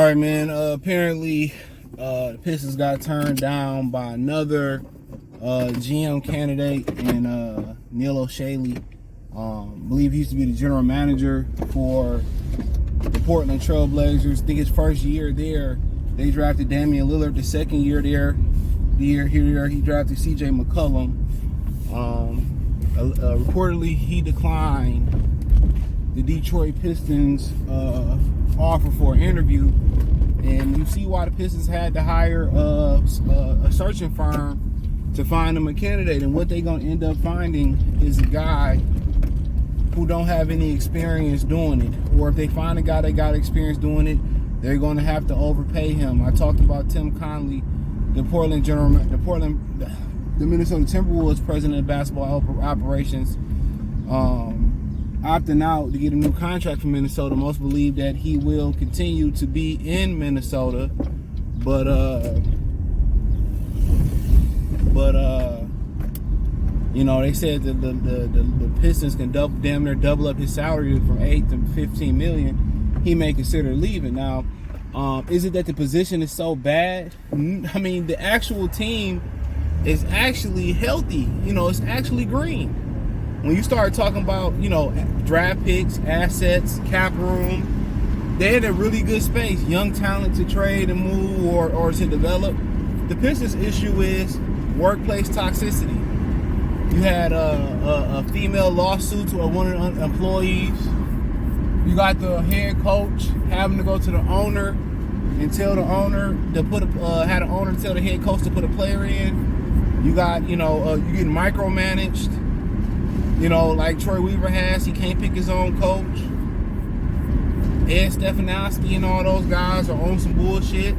All right, man. Apparently, the Pistons got turned down by another GM candidate, and Neil Olshey. Believe he used to be the general manager for the Portland Trail Blazers. I think his first year there, they drafted Damian Lillard. The second year there, he drafted CJ McCollum. Reportedly, he declined the Detroit Pistons offer for an interview, and you see why the Pistons had to hire a searching firm to find them a candidate. And what they're gonna end up finding is a guy who don't have any experience doing it, or if they find a guy that got experience doing it, they're going to have to overpay him. I talked about Tim Connelly, the Minnesota Timberwolves president of basketball operations, opting out to get a new contract from Minnesota. Most believe that he will continue to be in Minnesota, but you know, they said that the Pistons can damn near double up his salary from $8 to $15 million. He may consider leaving. Now, is it that the position is so bad? I mean, the actual team is actually healthy. You know, it's actually green. When you start talking about, you know, draft picks, assets, cap room, they're in a really good space. Young talent to trade and move or to develop. The Pistons' issue is workplace toxicity. You had a female lawsuit to one of the employees. You got the head coach having to go to the owner and tell the owner to had the owner tell the head coach to put a player in. You got, you know, you getting micromanaged. You know, like Troy Weaver has, he can't pick his own coach. Ed Stefanowski and all those guys are on some bullshit.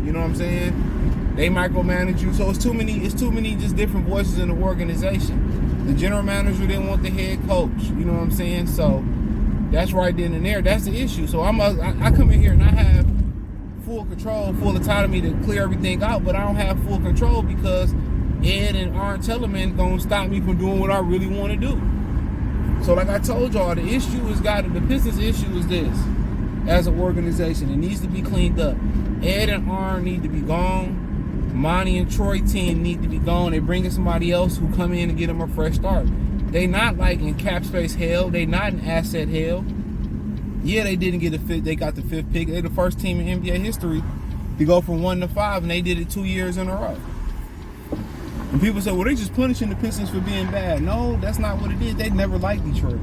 You know what I'm saying? They micromanage you. So it's too many just different voices in the organization. The general manager didn't want the head coach. You know what I'm saying? So that's right then and there. That's the issue. So I come in here and I have full control, full autonomy to clear everything out, but I don't have full control because Ed and Aaron Tellerman gonna stop me from doing what I really want to do. So like I told y'all, the Pistons issue is this. As an organization, it needs to be cleaned up. Ed and Aaron need to be gone. Monty and Troy team need to be gone. They bring in somebody else who come in and get them a fresh start. They not like in cap space hell. They not in asset hell. Yeah, they didn't get a fifth. They got the fifth pick. They're the first team in NBA history to go from 1 to 5, and they did it 2 years in a row. And people say, well, they're just punishing the Pistons for being bad. No, that's not what it is. They never liked Detroit.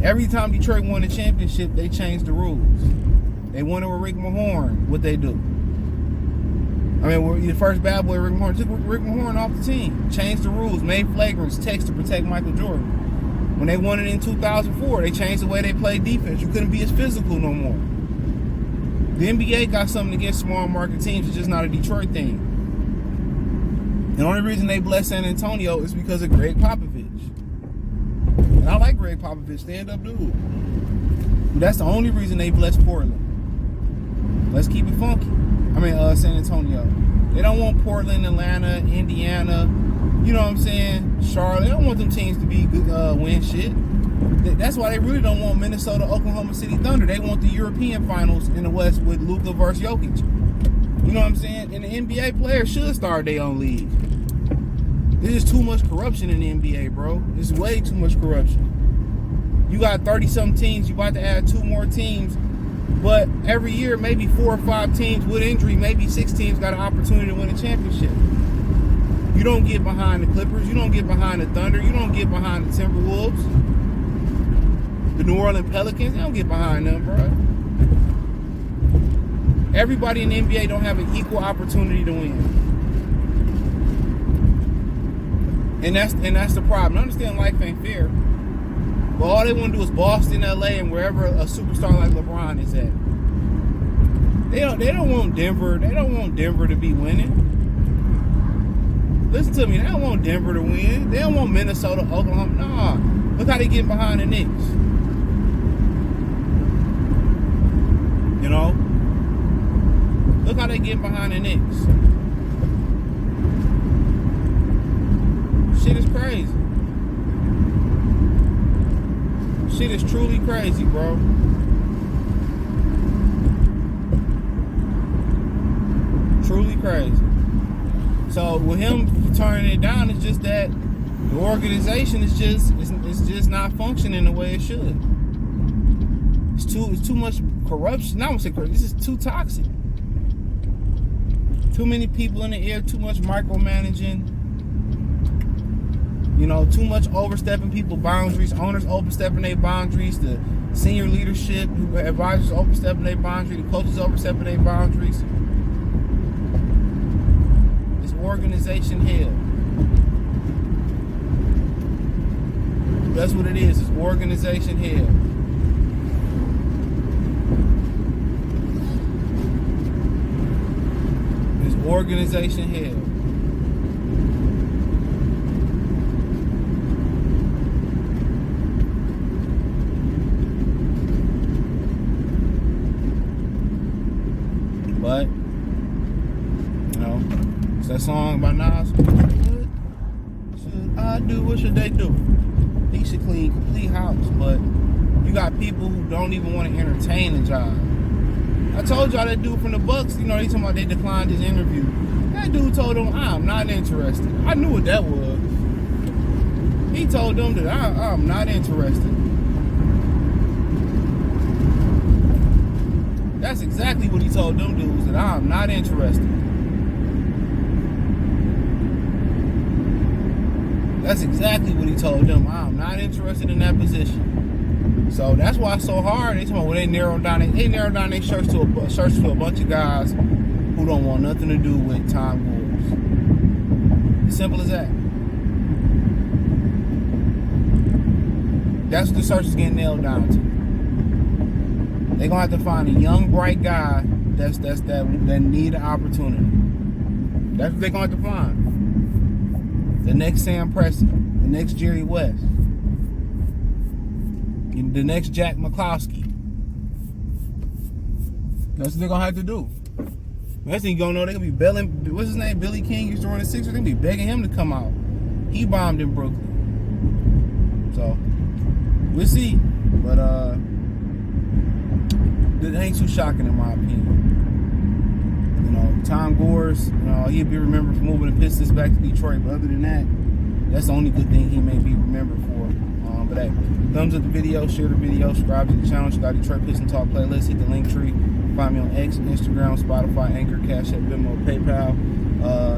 Every time Detroit won a championship, they changed the rules. They won it with Rick Mahorn. What they do? I mean, the first bad boy, Rick Mahorn, took Rick Mahorn off the team, changed the rules, made flagrants, text to protect Michael Jordan. When they won it in 2004, they changed the way they played defense. You couldn't be as physical no more. The NBA got something against small market teams. It's just not a Detroit thing. The only reason they blessed San Antonio is because of Greg Popovich. And I like Greg Popovich, stand-up dude. But that's the only reason they blessed Portland. Let's keep it funky. San Antonio. They don't want Portland, Atlanta, Indiana, you know what I'm saying, Charlotte. They don't want them teams to be good, win shit. That's why they really don't want Minnesota, Oklahoma City Thunder. They want the European finals in the West with Luka versus Jokic. You know what I'm saying? And the NBA players should start their own league. There's just too much corruption in the NBA, bro. There's way too much corruption. You got 30-something teams. You about to add 2 more teams. But every year, maybe 4 or 5 teams with injury, maybe 6 teams got an opportunity to win a championship. You don't get behind the Clippers. You don't get behind the Thunder. You don't get behind the Timberwolves. The New Orleans Pelicans, they don't get behind them, bro. Everybody in the NBA don't have an equal opportunity to win. And that's the problem. I understand life ain't fair. But all they want to do is Boston, LA, and wherever a superstar like LeBron is at. They don't want Denver. They don't want Denver to be winning. Listen to me. They don't want Denver to win. They don't want Minnesota, Oklahoma. Nah. Look how they get behind the Knicks. You know? Look how they get behind the Knicks. Shit is crazy. Shit is truly crazy, bro. crazy. So with him turning it down, it's just that the organization is just not functioning the way it should. It's too much corruption. Not say corruption. This is too toxic. Too many people in the air. Too much micromanaging. You know, too much overstepping people's boundaries. Owners overstepping their boundaries. The senior leadership, advisors overstepping their boundaries. The coaches overstepping their boundaries. It's organization hell. That's what it is. It's organization hell. It's organization hell. But, you know, it's that song by Nas. What should I do? What should they do? He should clean complete house. But you got people who don't even want to entertain the job. I told y'all that dude from the Bucks, you know, they talking about they declined his interview. That dude told them, I'm not interested. I knew what that was. He told them that I'm not interested. That's exactly what he told them dudes, that I'm not interested. That's exactly what he told them. I'm not interested in that position. So that's why it's so hard. They talking about when they narrowed down their search to a bunch of guys who don't want nothing to do with time wars. As simple as that. That's what the search is getting nailed down to. They're gonna have to find a young, bright guy that need an opportunity. That's what they're gonna have to find. The next Sam Preston, the next Jerry West, the next Jack McCloskey. That's what they're gonna have to do. Next thing you gonna know, they're gonna be belling. What's his name? Billy King used to run the Sixers. They're gonna be begging him to come out. He bombed in Brooklyn. So we'll see. But it ain't too shocking in my opinion. You know, Tom Gores, you know, he'll be remembered for moving the Pistons back to Detroit. But other than that, that's the only good thing he may be remembered for. But hey, thumbs up the video, share the video, subscribe to the channel. Check out Detroit Pistons Talk playlist. Hit the link tree. Find me on X, Instagram, Spotify, Anchor, Cash App, Venmo, PayPal.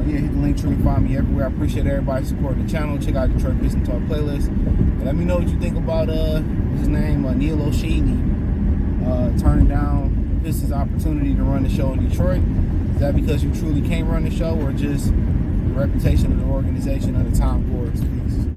Hit the link tree and find me everywhere. I appreciate everybody supporting the channel. Check out Detroit Pistons Talk playlist. And let me know what you think about what's his name, Neil Olshey, turning down Pistons' opportunity to run the show in Detroit. Is that because you truly can't run the show, or just the reputation of the organization under Tom Gores? Peace.